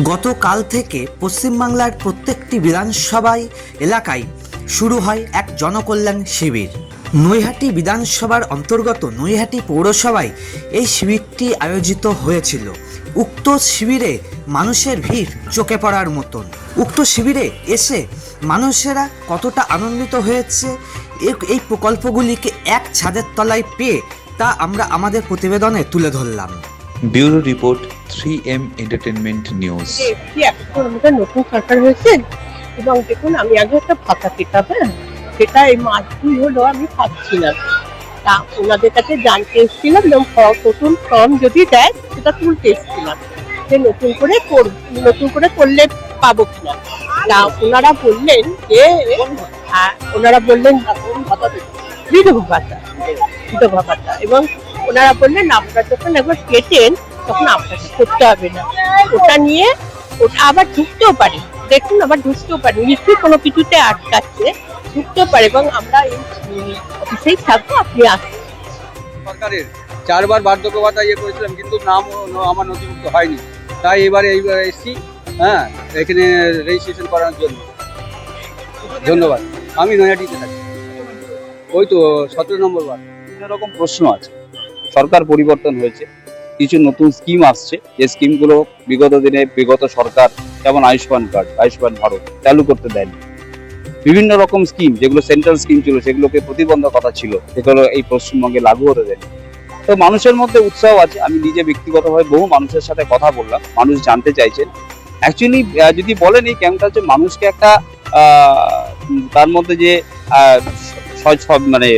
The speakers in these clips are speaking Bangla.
গতকাল থেকে পশ্চিমবাংলার প্রত্যেকটি বিধানসভায় এলাকায় শুরু হয় এক জনকল্যাণ শিবির। নৈহাটি বিধানসভার অন্তর্গত নৈহাটি পৌরসভায় এই শিবিরটি আয়োজিত হয়েছিল। উক্ত শিবিরে মানুষের ভিড় চোখে পড়ার মতন। উক্ত শিবিরে এসে মানুষেরা কতটা আনন্দিত হয়েছে এই প্রকল্পগুলিকে এক ছাদের তলায় পেয়ে তা আমরা আমাদের প্রতিবেদনে তুলে ধরলাম। Bureau report 3M entertainment news. আমাদের নতুন সরকার হয়েছে এবং দেখুন আমি আগে একটা ভাতা পেতাম, সেটা এই মাস 2 হলো আমি পাচ্ছি না। তা ওনাদের কাছে জানতে এসেছিলাম এবং নতুন ফর্ম যদি দেয় সেটা তুলতে এসেছিলাম যে নতুন করে করলে পাবো কিনা। তা ওনারা বললেন যে বিধবা ভাতা এবং ওনারা বললেন আপনারা যখন একবার কেটেন তখন আপনাকে করতে হবে না, ওটা নিয়ে ওটা আবার ঢুকতেও পারে। দেখুন আবার ঢুকতেও পারে, নিশ্চয়ই কোনো কিছুতে আটকাচ্ছে, ঢুকতেও পারে এবং আমরা এই অফিসেই থাকবো, আপনি আসুন। সরকারের 4 বার বার্ধক্য ভাতা করেছিলাম কিন্তু নাম আমার নথিভুক্ত হয়নি, তাই এবারে এসছি এখানে রেজিস্ট্রেশন করার জন্য। ধন্যবাদ। আমি নৈহাটিতে থাকি, ওই তো 17 নম্বর ওয়ার্ড। বিভিন্ন রকম প্রশ্ন আছে। সরকার পরিবর্তন হয়েছে, কিছু নতুন স্কিম আসছে, যে স্কিমগুলো বিগত সরকার যেমন আয়ুষ্মান কার্ড, আয়ুষ্মান ভারত চালু করতে দেয়নি। বিভিন্ন রকম স্কিম যেগুলো সেন্ট্রাল স্কিম ছিল সেগুলোকে প্রতিবন্ধকতা ছিল, সেগুলো এই পশ্চিমবঙ্গে লাগু হতে দেয়নি। তো মানুষের মধ্যে উৎসাহ আছে। আমি নিজে ব্যক্তিগতভাবে বহু মানুষের সাথে কথা বললাম, মানুষ জানতে চাইছেন। অ্যাকচুয়ালি যদি বলেন এই ক্যাম্পটা হচ্ছে মানুষকে একটা তার মধ্যে যে মানে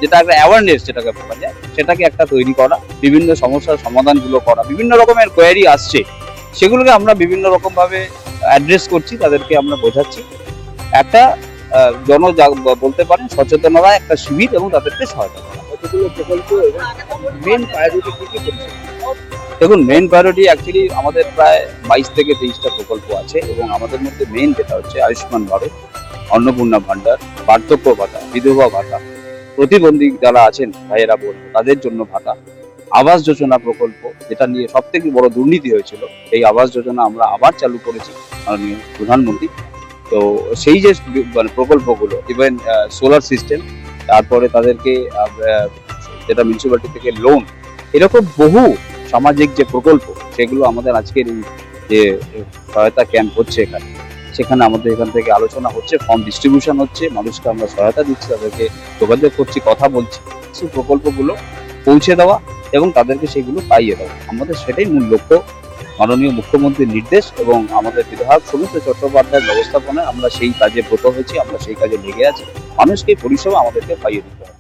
যেটা একটা অ্যাওয়ারনেস যেটাকে বলা যায় সেটাকে একটা তৈরি করা, বিভিন্ন সমস্যার সমাধানগুলো করা, বিভিন্ন রকমের কোয়ারি আসছে সেগুলোকে আমরা বিভিন্ন রকম ভাবে অ্যাড্রেস করছি, তাদেরকে আমরা বোঝাচ্ছি। একটা বলতে পারেন সচেতনতা একটা শিবির এবং তাদেরকে সহায়তা করা। কতগুলো প্রকল্প এবং মেন প্রায়োরিটি কি করছে? দেখুন, মেন প্রায়োরিটি অ্যাকচুয়ালি আমাদের প্রায় 22 থেকে 23টা প্রকল্প আছে এবং আমাদের মধ্যে মেন যেটা হচ্ছে আয়ুষ্মান ভারত, অন্নপূর্ণা ভান্ডার, বার্ধক্য ভাতা, বিধবা ভাতা, প্রতিবন্ধী যারা আছেন ভাইয়েরা বোন তাদের জন্য ভাতা, আবাস যোজনা প্রকল্প যেটা নিয়ে সব থেকে বড় দুর্নীতি হয়েছিল, এই আবাস যোজনা আমরা আবার চালু করেছি মাননীয় প্রধানমন্ত্রী। তো সেই যে প্রকল্পগুলো, ইভেন সোলার সিস্টেম, তারপরে তাদেরকে যেটা মিউনিসিপ্যালিটি থেকে লোন, এরকম বহু সামাজিক যে প্রকল্প সেগুলো আমাদের আজকের এই যে সহায়তা ক্যাম্প হচ্ছে সেখানে আমাদের এখান থেকে আলোচনা হচ্ছে, ফর্ম ডিস্ট্রিবিউশন হচ্ছে, মানুষকে আমরা সহায়তা দিচ্ছি, তাদেরকে যোগাযোগ করছি, কথা বলছি, সেই প্রকল্পগুলো পৌঁছে দেওয়া এবং তাদেরকে সেগুলো পাইয়ে দেওয়া। আমাদের সেটাই মূল লক্ষ্য। মাননীয় মুখ্যমন্ত্রীর নির্দেশ এবং আমাদের বিধায়ক সৌমিত্র চট্টোপাধ্যায়ের ব্যবস্থাপনায় আমরা সেই কাজে ব্রত হয়েছি, আমরা সেই কাজে লেগে আছি। মানুষকে পরিষেবা আমাদেরকে পাইয়ে দিতে হবে।